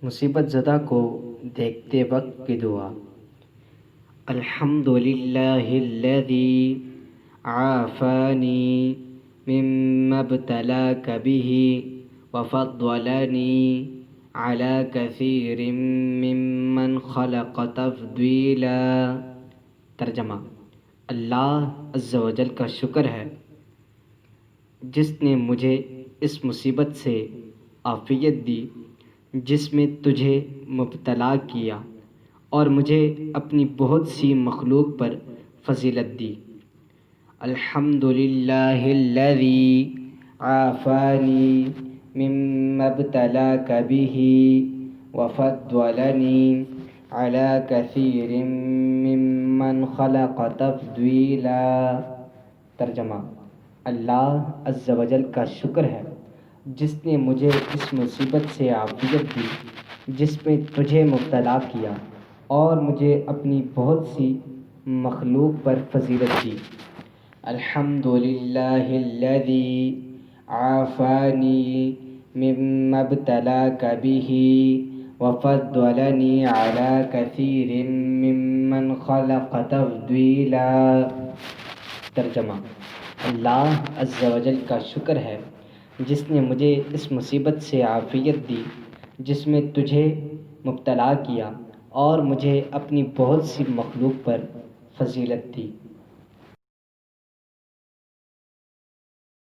مصیبت زدہ کو دیکھتے وقت کی دعا۔ الحمد للہ الذی عافانی مما ابتلاک بہ وفضلنی علی کثیر ممن خلق تفضیلا۔ ترجمہ: اللہ عز و جل کا شکر ہے جس نے مجھے اس مصیبت سے عافیت دی جس میں تجھے مبتلا کیا اور مجھے اپنی بہت سی مخلوق پر فضیلت دی۔ الحمد للہ الذی عافانی مما ابتلاک بہ وفضلنی علی کثیر ممن خلق تفضیلا۔ ترجمہ: اللہ عز و جل کا شکر ہے جس نے مجھے اس مصیبت سے عافیت دی جس میں تجھے مبتلا کیا اور مجھے اپنی بہت سی مخلوق پر فضیلت دی۔ الحمد للہ الذی عافانی مما ابتلاک بہ وفضلنی علی کثیر ممن خلق تفضیلا۔ ترجمہ: اللہ عز و جل کا شکر ہے جس نے مجھے اس مصیبت سے عافیت دی جس میں تجھے مبتلا کیا اور مجھے اپنی بہت سی مخلوق پر فضیلت دی۔